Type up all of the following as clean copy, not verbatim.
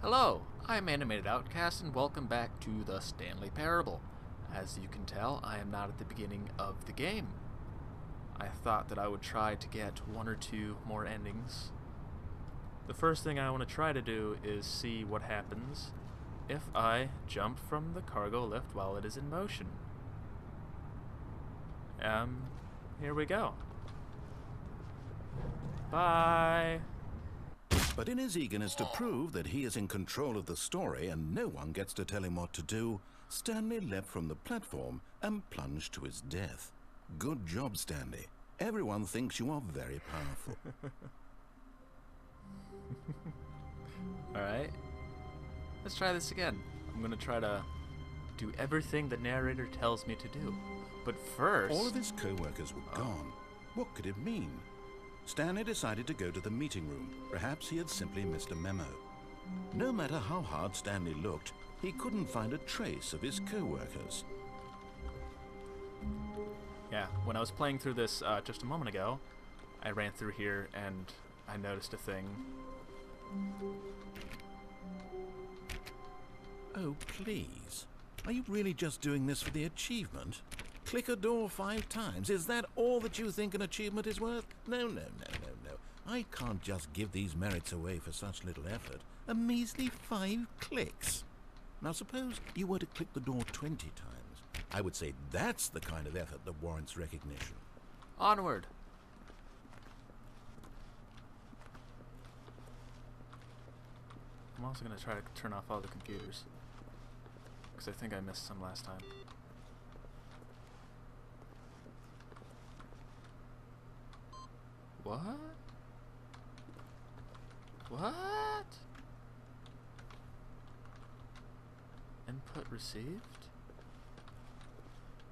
Hello, I'm Animated Outcast and welcome back to the Stanley Parable. As you can tell, I am not at the beginning of the game. I thought that I would try to get one or two more endings. The first thing I want to try to do is see what happens if I jump from the cargo lift while it is in motion. Here we go. Bye! But in his eagerness to prove that he is in control of the story and no one gets to tell him what to do, Stanley leapt from the platform and plunged to his death. Good job, Stanley. Everyone thinks you are very powerful. Alright. Let's try this again. I'm gonna try to do everything the narrator tells me to do. But first... All of his co-workers were gone. What could it mean? Stanley decided to go to the meeting room. Perhaps he had simply missed a memo. No matter how hard Stanley looked, he couldn't find a trace of his co-workers. Yeah, when I was playing through this just a moment ago, I ran through here and I noticed a thing. Oh, please. Are you really just doing this for the achievement? Click a door 5 times. Is that all that you think an achievement is worth? No. I can't just give these merits away for such little effort. A measly 5 clicks. Now suppose you were to click the door 20 times. I would say that's the kind of effort that warrants recognition. Onward! I'm also going to try to turn off all the computers, because I think I missed some last time. What? What? Input received?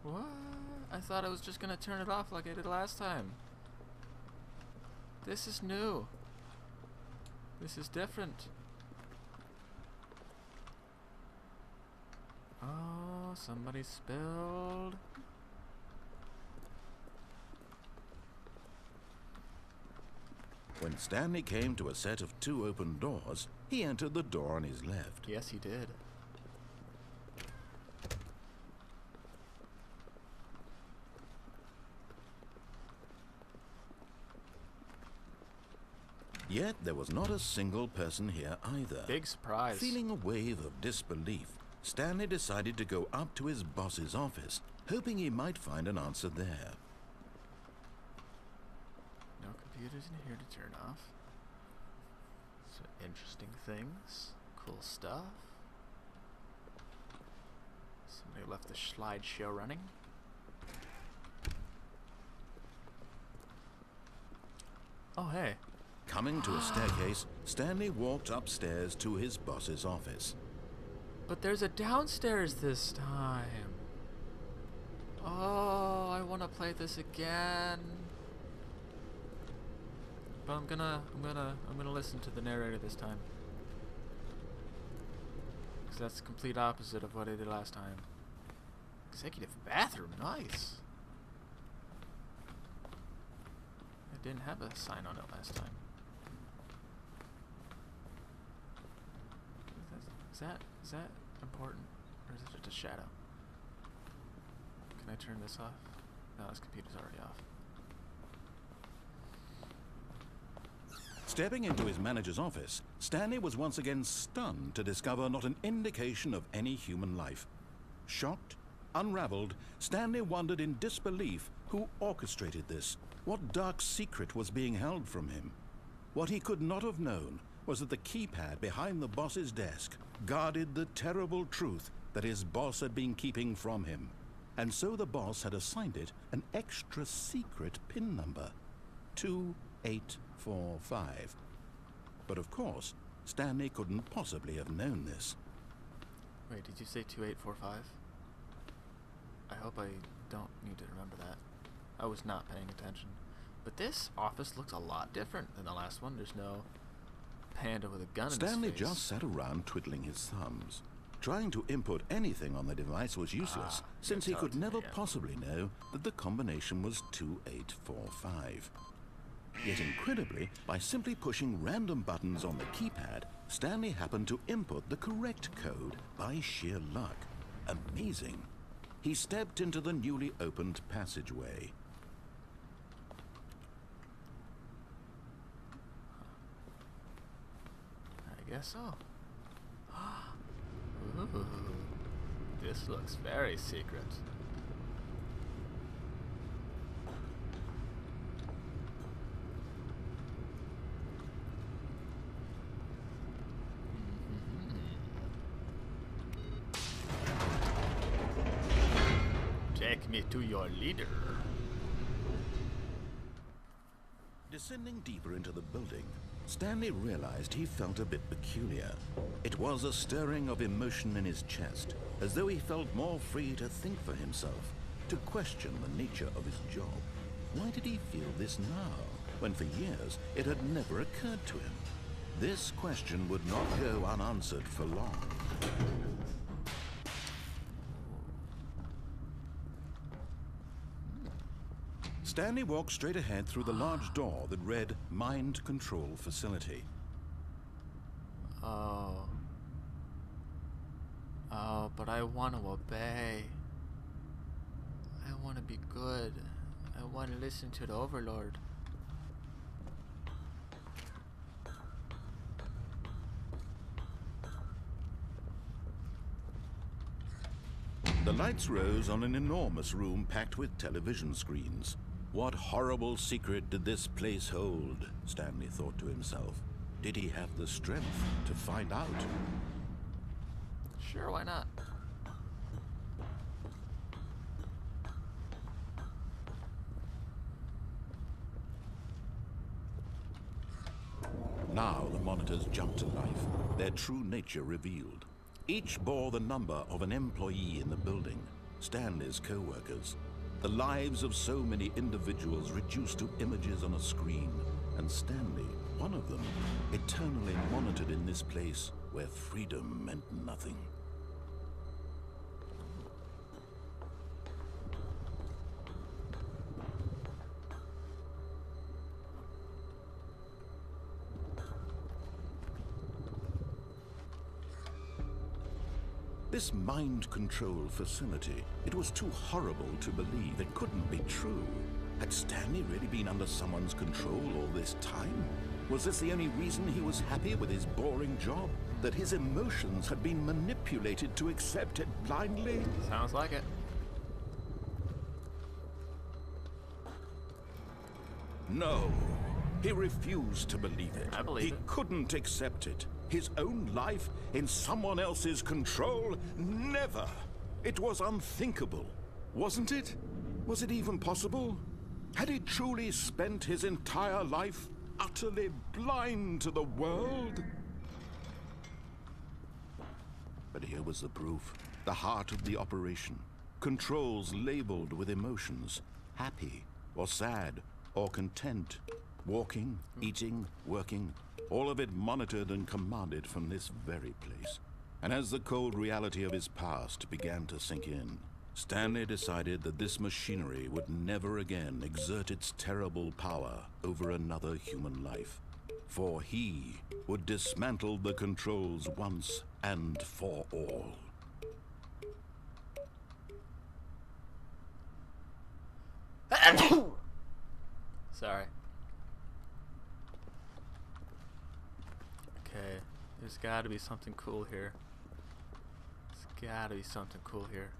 What? I thought I was just gonna turn it off like I did last time. This is new. This is different. Oh, somebody spilled. When Stanley came to a set of 2 open doors, he entered the door on his left. Yes, he did. Yet there was not a single person here either. Big surprise. Feeling a wave of disbelief, Stanley decided to go up to his boss's office, hoping he might find an answer there. No computers in here to turn off. Some interesting things. Cool stuff. Somebody left the slideshow running. Oh, hey. Coming to a staircase, Stanley walked upstairs to his boss's office. But there's a downstairs this time. Oh, I want to play this again. But I'm gonna listen to the narrator this time. Because that's the complete opposite of what I did last time. Executive bathroom, nice. I didn't have a sign on it last time. Is that important? Or is it just a shadow? Can I turn this off? No, this computer's already off. Stepping into his manager's office, Stanley was once again stunned to discover not an indication of any human life. Shocked, unraveled, Stanley wondered in disbelief who orchestrated this, what dark secret was being held from him. What he could not have known was that the keypad behind the boss's desk guarded the terrible truth that his boss had been keeping from him. And so the boss had assigned it an extra secret PIN number, 2845. But of course, Stanley couldn't possibly have known this. Wait, did you say 2845? I hope I don't need to remember that. I was not paying attention. But this office looks a lot different than the last one. There's no panda with a gun in his face. Stanley just sat around twiddling his thumbs. Trying to input anything on the device was useless, since he could never possibly know that the combination was 2845. Yet incredibly, by simply pushing random buttons on the keypad, Stanley happened to input the correct code by sheer luck. Amazing. He stepped into the newly opened passageway. I guess so. Ooh, this looks very secret. Take me to your leader. Descending deeper into the building, Stanley realized he felt a bit peculiar. It was a stirring of emotion in his chest, as though he felt more free to think for himself, to question the nature of his job. Why did he feel this now, when for years it had never occurred to him? This question would not go unanswered for long. Stanley walked straight ahead through the large door that read Mind Control Facility. Oh. Oh, but I want to obey. I want to be good. I want to listen to the Overlord. The lights rose on an enormous room packed with television screens. What horrible secret did this place hold? Stanley thought to himself. Did he have the strength to find out? Sure, why not? Now the monitors jumped to life, their true nature revealed. Each bore the number of an employee in the building, Stanley's co-workers. The lives of so many individuals reduced to images on a screen, and Stanley, one of them, eternally monitored in this place where freedom meant nothing. This mind control facility, it was too horrible to believe. It couldn't be true. Had Stanley really been under someone's control all this time? Was this the only reason he was happy with his boring job? That his emotions had been manipulated to accept it blindly? Sounds like it. No. He refused to believe it. I believe he it. couldn't accept it. His own life in someone else's control? Never! It was unthinkable, wasn't it? Was it even possible? Had he truly spent his entire life utterly blind to the world? But here was the proof, the heart of the operation. Controls labeled with emotions, happy or sad or content, walking, eating, working, all of it monitored and commanded from this very place. And as the cold reality of his past began to sink in, Stanley decided that this machinery would never again exert its terrible power over another human life. For he would dismantle the controls once and for all. Sorry. Okay, there's gotta be something cool here. There's gotta be something cool here.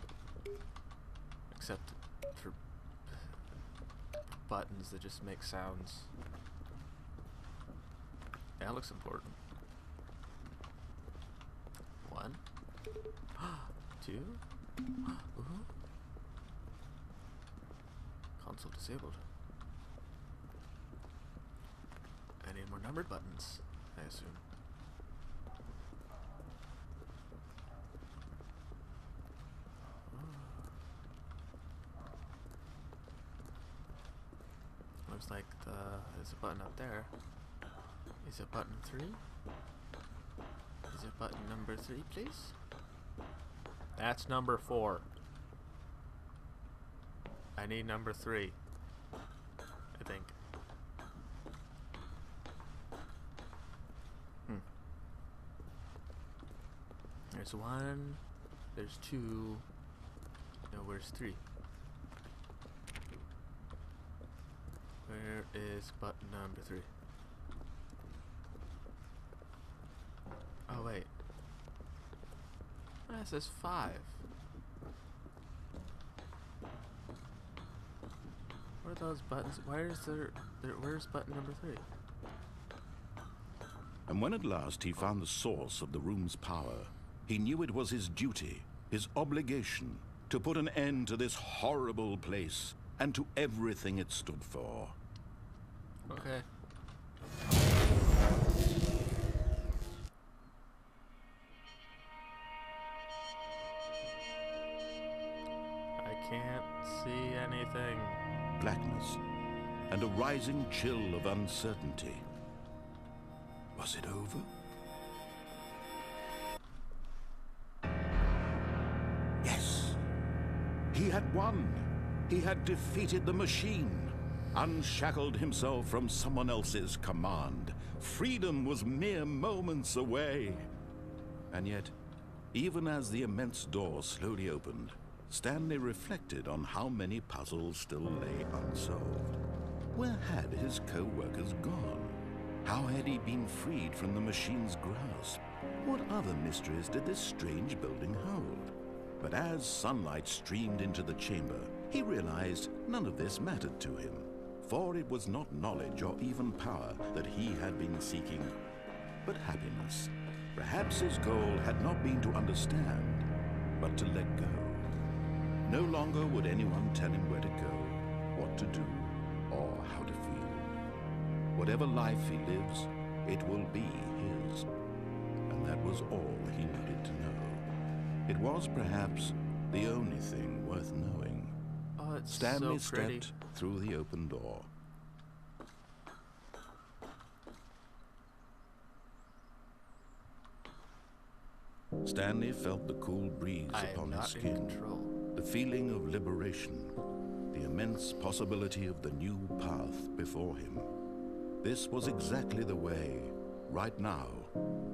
Except for buttons that just make sounds. That looks important. 1, 2. Ooh. Console disabled. I need more numbered buttons, I assume. Looks like there's a button up there. Is it button 3? Is it button number 3, please? That's number 4. I need number 3, I think. There's 1. There's 2. No, where's 3? Where is button number 3? Oh, wait. That says 5. What are those buttons? Where's button number 3? And when at last he found the source of the room's power, he knew it was his duty, his obligation, to put an end to this horrible place and to everything it stood for. Okay. I can't see anything. Blackness and a rising chill of uncertainty. Was it over? Yes! He had won! He had defeated the machine, unshackled himself from someone else's command. Freedom was mere moments away. And yet, even as the immense door slowly opened, Stanley reflected on how many puzzles still lay unsolved. Where had his co-workers gone? How had he been freed from the machine's grasp? What other mysteries did this strange building hold? But as sunlight streamed into the chamber, he realized none of this mattered to him, for it was not knowledge or even power that he had been seeking, but happiness. Perhaps his goal had not been to understand, but to let go. No longer would anyone tell him where to go, what to do, or how to feel. Whatever life he lives, it will be his. And that was all he needed to know. It was perhaps the only thing worth knowing. Oh, it's Stanley so pretty. stepped through the open door. Stanley felt the cool breeze upon his skin. Control. The feeling of liberation, the immense possibility of the new path before him. This was exactly the way, right now,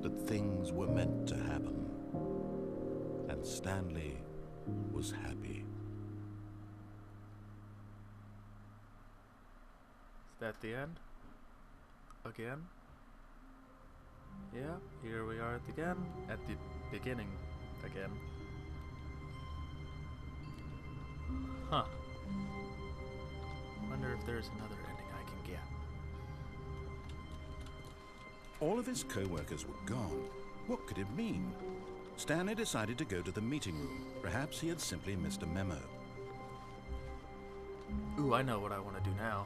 that things were meant to happen. And Stanley was happy. Is that the end? Again? Yeah, here we are at the beginning again. Huh. Wonder if there's another ending I can get. All of his co-workers were gone. What could it mean? Stanley decided to go to the meeting room. Perhaps he had simply missed a memo. Ooh, I know what I want to do now.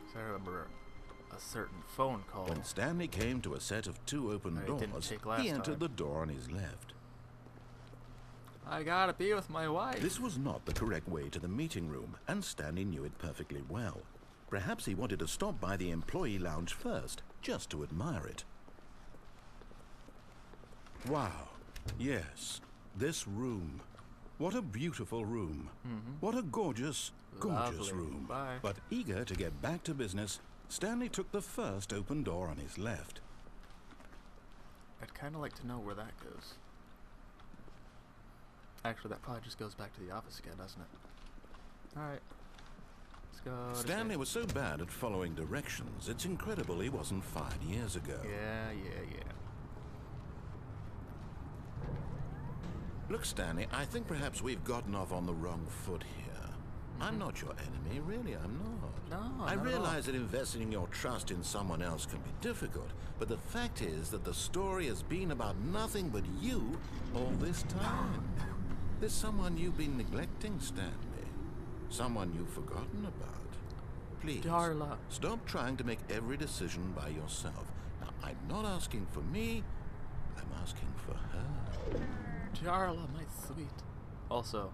'Cause I remember a certain phone call. When Stanley came to a set of 2 open I doors, didn't take last he entered time. the door on his left. I gotta be with my wife. This was not the correct way to the meeting room, and Stanley knew it perfectly well. Perhaps he wanted to stop by the employee lounge first, just to admire it. Wow. Yes, this room. What a beautiful room. What a gorgeous, gorgeous Lovely. room. Bye. But eager to get back to business, Stanley took the first open door on his left. I'd kind of like to know where that goes. Actually, that probably just goes back to the office again, doesn't it? Alright. Let's go. to Stanley bed. was so bad at following directions, it's incredible he wasn't fired years ago. Yeah. Look, Stanley, I think perhaps we've gotten off on the wrong foot here. I'm not your enemy, really, I'm not. No, I not at realize that investing your trust in someone else can be difficult, but the fact is that the story has been about nothing but you all this time. There's someone you've been neglecting, Stanley. Someone you've forgotten about. Please, Darla. stop trying to make every decision by yourself. Now, I'm not asking for me, I'm asking for her. Darla, my sweet. Also,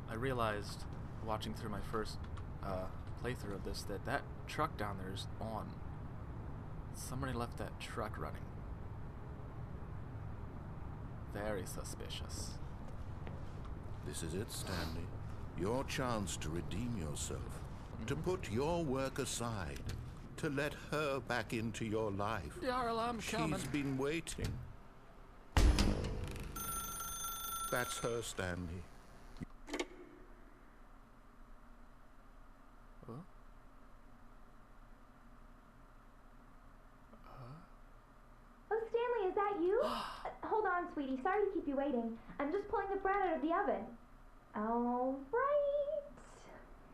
I realized, watching through my first playthrough of this, that truck down there is on. Somebody left that truck running. Very suspicious. This is it, Stanley. Your chance to redeem yourself. To put your work aside. To let her back into your life. Darla, I'm coming. She's been waiting. That's her, Stanley. Huh? Oh, Stanley, is that you? Hold on, sweetie. Sorry to keep you waiting. I'm just pulling the bread out of the oven. All right.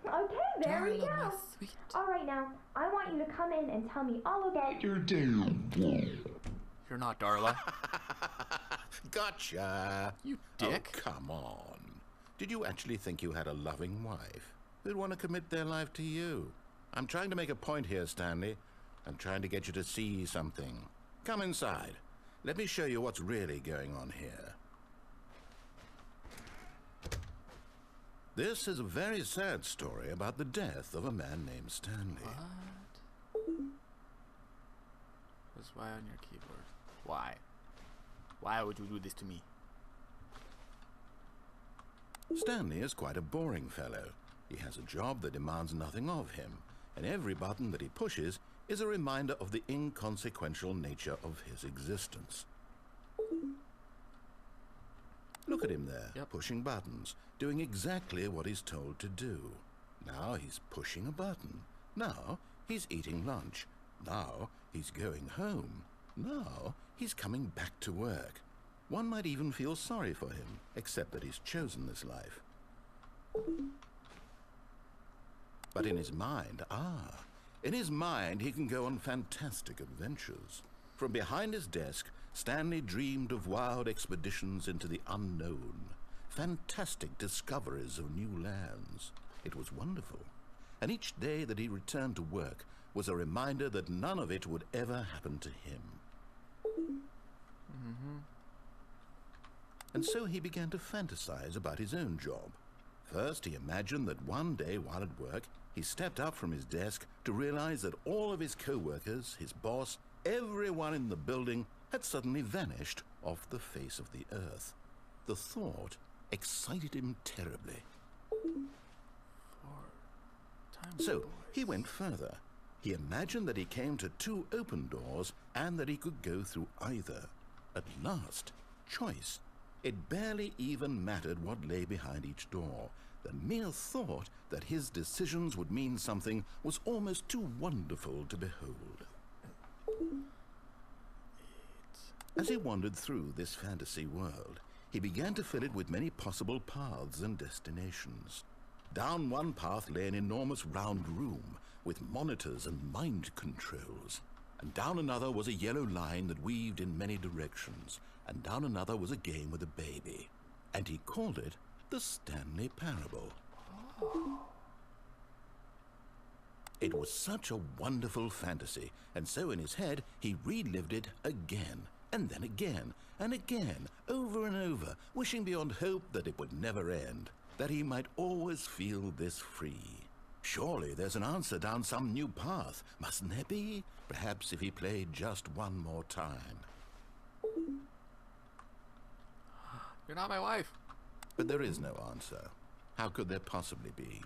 Okay, there we Darla, my go. sweet. All right, now, I want you to come in and tell me all about your day. You're not Darla. Gotcha. You dick. Oh, come on. Did you actually think you had a loving wife who'd want to commit their life to you? I'm trying to make a point here, Stanley. I'm trying to get you to see something. Come inside. Let me show you what's really going on here. This is a very sad story about the death of a man named Stanley. What? What's Y on your keyboard? Why? Why would you do this to me? Stanley is quite a boring fellow. He has a job that demands nothing of him, and every button that he pushes is a reminder of the inconsequential nature of his existence. Look at him there, Yep. pushing buttons, doing exactly what he's told to do. Now he's pushing a button. Now he's eating lunch. Now he's going home. Now he's coming back to work. One might even feel sorry for him, except that he's chosen this life. But in his mind, in his mind he can go on fantastic adventures. From behind his desk, Stanley dreamed of wild expeditions into the unknown, fantastic discoveries of new lands. It was wonderful. And each day that he returned to work was a reminder that none of it would ever happen to him. And so he began to fantasize about his own job. First, he imagined that one day while at work, he stepped up from his desk to realize that all of his co-workers, his boss, everyone in the building had suddenly vanished off the face of the earth. The thought excited him terribly. So he went further. He imagined that he came to 2 open doors and that he could go through either. At last, choice. It barely even mattered what lay behind each door. The mere thought that his decisions would mean something was almost too wonderful to behold. As he wandered through this fantasy world, he began to fill it with many possible paths and destinations. Down one path lay an enormous round room with monitors and mind controls. And down another was a yellow line that weaved in many directions. And down another was a game with a baby. And he called it the Stanley Parable. It was such a wonderful fantasy, and so in his head he relived it again, and then again, and again, over and over, wishing beyond hope that it would never end, that he might always feel this free. Surely there's an answer down some new path, mustn't there be? Perhaps if he played just one more time. You're not my wife. But there is no answer. How could there possibly be?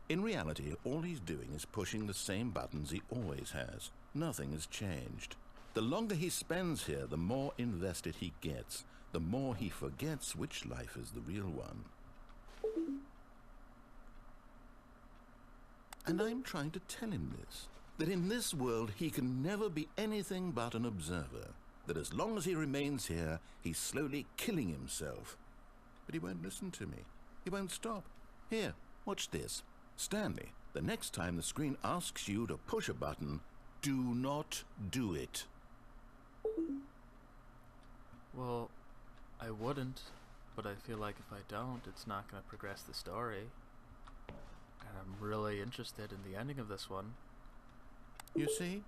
In reality, all he's doing is pushing the same buttons he always has. Nothing has changed. The longer he spends here, the more invested he gets, the more he forgets which life is the real one. And I'm trying to tell him this, that in this world he can never be anything but an observer, that as long as he remains here, he's slowly killing himself. But he won't listen to me. He won't stop. Here, watch this. Stanley, the next time the screen asks you to push a button, do not do it. Well, I wouldn't, but I feel like if I don't, it's not going to progress the story. And I'm really interested in the ending of this one. You see?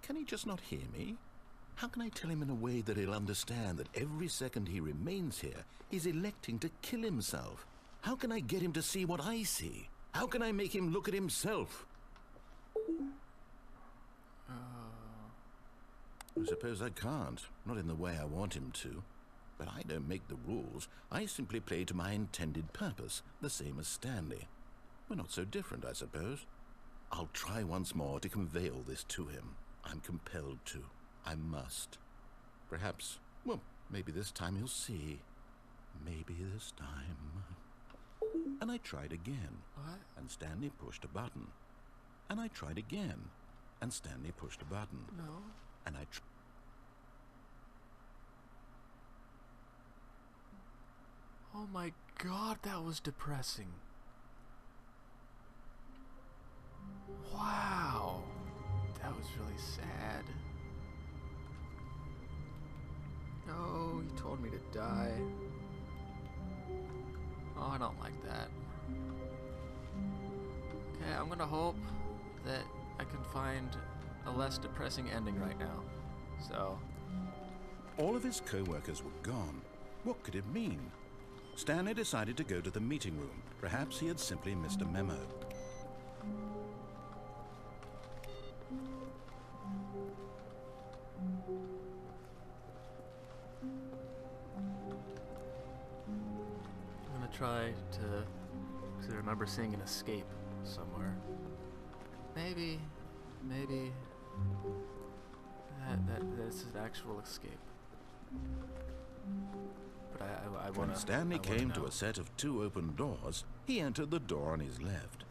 Can he just not hear me? How can I tell him in a way that he'll understand that every second he remains here, he's electing to kill himself? How can I get him to see what I see? How can I make him look at himself? I suppose I can't, not in the way I want him to. But I don't make the rules. I simply play to my intended purpose, the same as Stanley. We're not so different, I suppose. I'll try once more to convey all this to him. I'm compelled to. I must. Perhaps, well, maybe this time he'll see. maybe this time. And I tried again. What? And Stanley pushed a button. And I tried again. And Stanley pushed a button. No. And Oh my god, that was depressing. Wow. That was really sad. No, he told me to die. Oh, I don't like that. Okay, I'm gonna hope that I can find a less depressing ending right now. So. all of his co-workers were gone. What could it mean? Stanley decided to go to the meeting room. Perhaps he had simply missed a memo. I'm gonna try to, because I remember seeing an escape somewhere. Maybe this is an actual escape. But I wanna. When Stanley I wanna came know. to a set of 2 open doors, he entered the door on his left.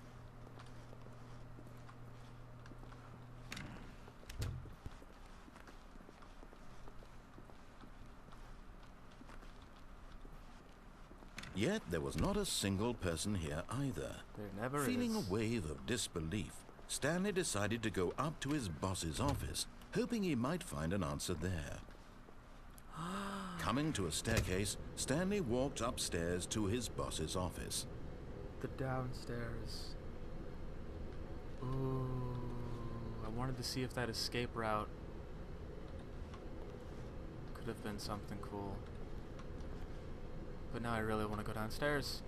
Yet there was not a single person here either. There never Feeling is. a wave of disbelief, Stanley decided to go up to his boss's office, hoping he might find an answer there. Coming to a staircase, Stanley walked upstairs to his boss's office. The downstairs. Ooh, I wanted to see if that escape route could have been something cool. But now I really want to go downstairs.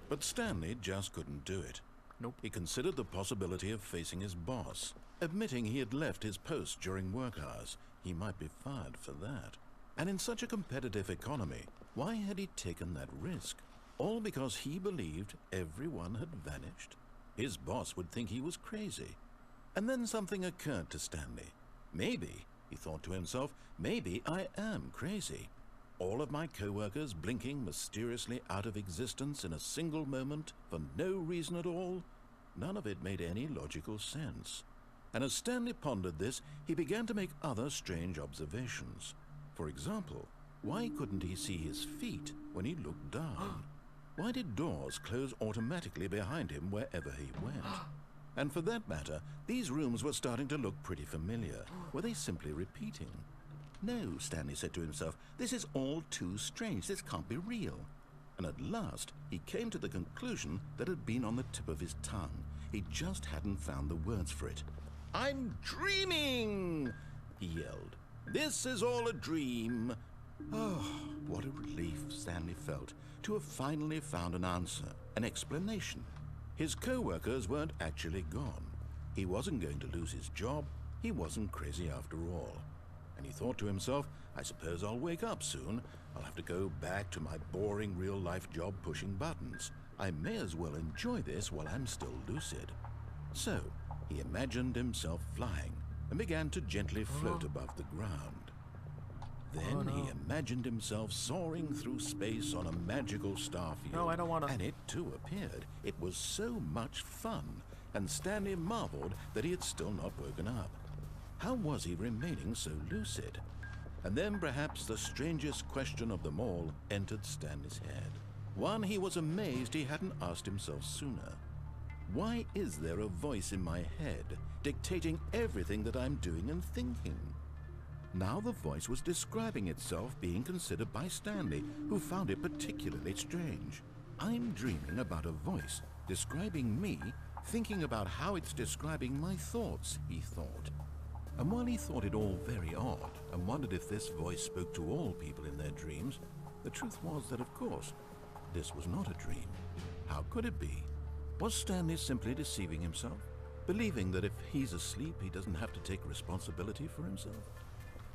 But Stanley just couldn't do it. Nope. He considered the possibility of facing his boss, admitting he had left his post during work hours. He might be fired for that. And in such a competitive economy, why had he taken that risk? All because he believed everyone had vanished? His boss would think he was crazy. And then something occurred to Stanley. Maybe, he thought to himself, maybe I am crazy. All of my co-workers blinking mysteriously out of existence in a single moment for no reason at all? None of it made any logical sense. And as Stanley pondered this, he began to make other strange observations. For example, why couldn't he see his feet when he looked down? Why did doors close automatically behind him wherever he went? And for that matter, these rooms were starting to look pretty familiar. Were they simply repeating? No, Stanley said to himself, this is all too strange. This can't be real. And at last, he came to the conclusion that had been on the tip of his tongue. He just hadn't found the words for it. I'm dreaming, he yelled. This is all a dream. Oh, what a relief Stanley felt to have finally found an answer, an explanation. His co-workers weren't actually gone. He wasn't going to lose his job. He wasn't crazy after all. And he thought to himself, I suppose I'll wake up soon. I'll have to go back to my boring real-life job pushing buttons. I may as well enjoy this while I'm still lucid. So, he imagined himself flying and began to gently float above the ground. Then he imagined himself soaring through space on a magical starfield. No, I don't want to. And it too appeared. It was so much fun, and Stanley marveled that he had still not woken up. How was he remaining so lucid? And then perhaps the strangest question of them all entered Stanley's head. One he was amazed he hadn't asked himself sooner. Why is there a voice in my head dictating everything that I'm doing and thinking? Now the voice was describing itself being considered by Stanley, who found it particularly strange. I'm dreaming about a voice describing me, thinking about how it's describing my thoughts, he thought. And while he thought it all very odd and wondered if this voice spoke to all people in their dreams, the truth was that, of course, this was not a dream. How could it be? Was Stanley simply deceiving himself, believing that if he's asleep, he doesn't have to take responsibility for himself?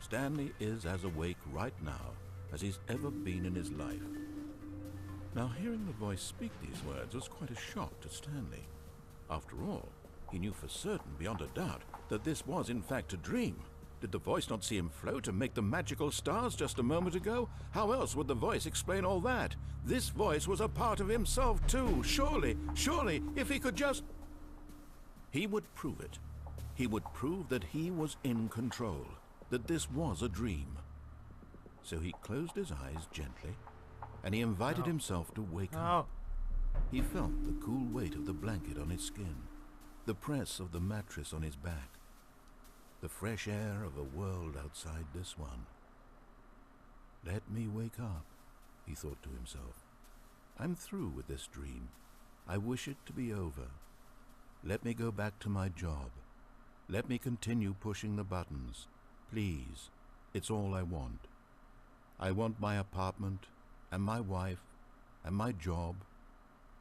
Stanley is as awake right now as he's ever been in his life. Now, hearing the voice speak these words was quite a shock to Stanley. After all, he knew for certain, beyond a doubt, that this was in fact a dream. Did the voice not see him float and make the magical stars just a moment ago? How else would the voice explain all that? This voice was a part of himself too. Surely, if he could just... He would prove it. He would prove that he was in control, that this was a dream. So he closed his eyes gently, and he invited himself to wake up. He felt the cool weight of the blanket on his skin, the press of the mattress on his back, the fresh air of a world outside this one. Let me wake up, he thought to himself. I'm through with this dream. I wish it to be over. Let me go back to my job. Let me continue pushing the buttons. Please, it's all I want. I want my apartment, and my wife, and my job.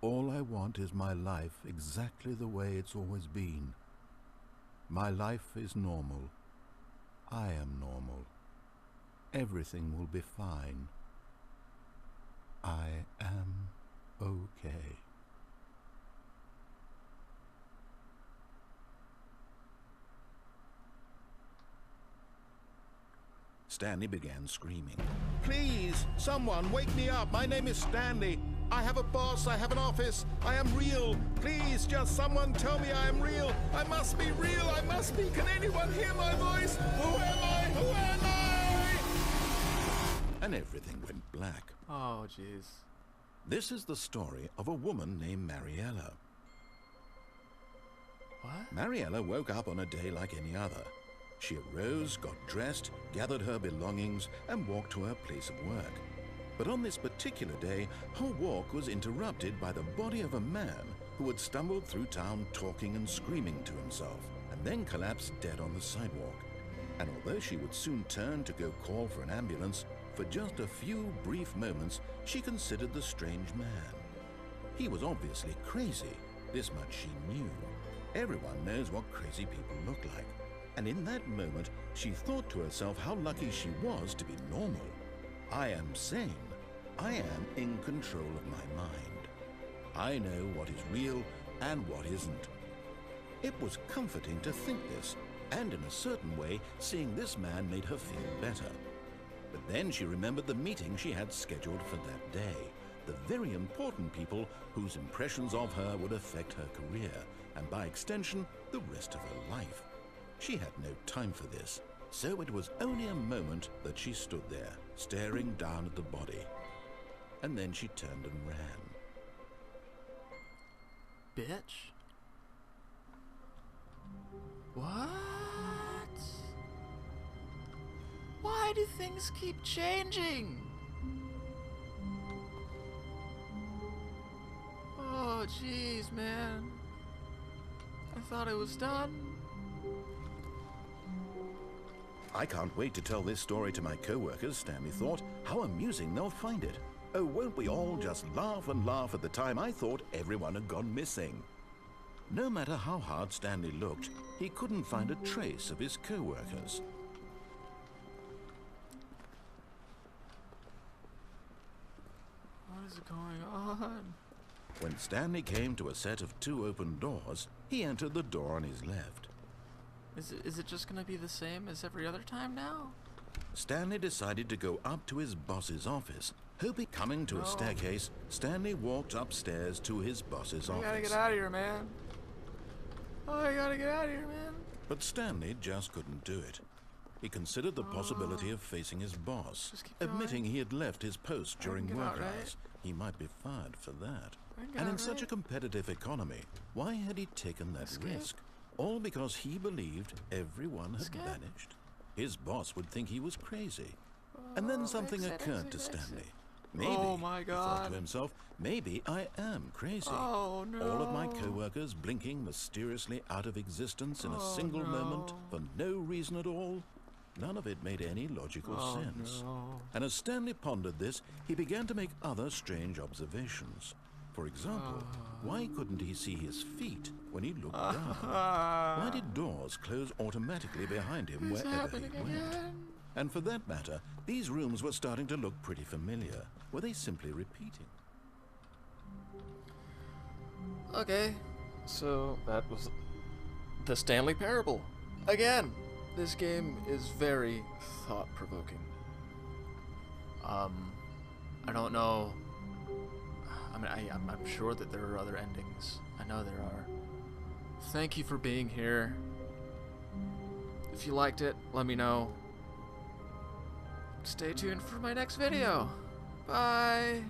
All I want is my life exactly the way it's always been. My life is normal. I am normal. Everything will be fine. I am okay. Stanley began screaming. Please, someone, wake me up. My name is Stanley. I have a boss. I have an office. I am real. Please, just someone tell me I am real. I must be real. I must be. Can anyone hear my voice? Who am I? Who am I? And everything went black. Oh, jeez. This is the story of a woman named Mariella. What? Mariella woke up on a day like any other. She arose, got dressed, gathered her belongings, and walked to her place of work. But on this particular day, her walk was interrupted by the body of a man who had stumbled through town talking and screaming to himself, and then collapsed dead on the sidewalk. And although she would soon turn to go call for an ambulance, for just a few brief moments, she considered the strange man. He was obviously crazy. This much she knew. Everyone knows what crazy people look like. And in that moment, she thought to herself how lucky she was to be normal. I am sane. I am in control of my mind. I know what is real and what isn't. It was comforting to think this, and in a certain way, seeing this man made her feel better. But then she remembered the meeting she had scheduled for that day, the very important people whose impressions of her would affect her career, and by extension, the rest of her life. She had no time for this, so it was only a moment that she stood there, staring down at the body. And then she turned and ran. Bitch? What? Why do things keep changing? Oh, jeez, man. I thought it was done. I can't wait to tell this story to my co-workers, Stanley thought. How amusing they'll find it. Oh, won't we all just laugh and laugh at the time I thought everyone had gone missing. No matter how hard Stanley looked, he couldn't find a trace of his co-workers. What is going on? When Stanley came to a set of 2 open doors, he entered the door on his left. Is it just gonna be the same as every other time now? Stanley decided to go up to his boss's office. Hoping coming to a staircase, Stanley walked upstairs to his boss's office. I gotta get out of here, man. Oh, I gotta get out of here, man. But Stanley just couldn't do it. He considered the possibility of facing his boss, admitting he had left his post during work hours. He might be fired for that. And in such a competitive economy, why had he taken that risk? All because he believed everyone had vanished. His boss would think he was crazy. And then something occurred to Stanley. Maybe, he thought to himself, maybe I am crazy. Oh, no. All of my co-workers blinking mysteriously out of existence in a single moment for no reason at all. None of it made any logical sense. No. And as Stanley pondered this, he began to make other strange observations. For example, why couldn't he see his feet when he looked down? Why did doors close automatically behind him wherever he went? And for that matter, these rooms were starting to look pretty familiar. Were they simply repeating? Okay, so that was the Stanley Parable. Again, this game is very thought-provoking. I don't know. I mean, I'm sure that there are other endings. I know there are. Thank you for being here. If you liked it, let me know. Stay tuned for my next video. Bye!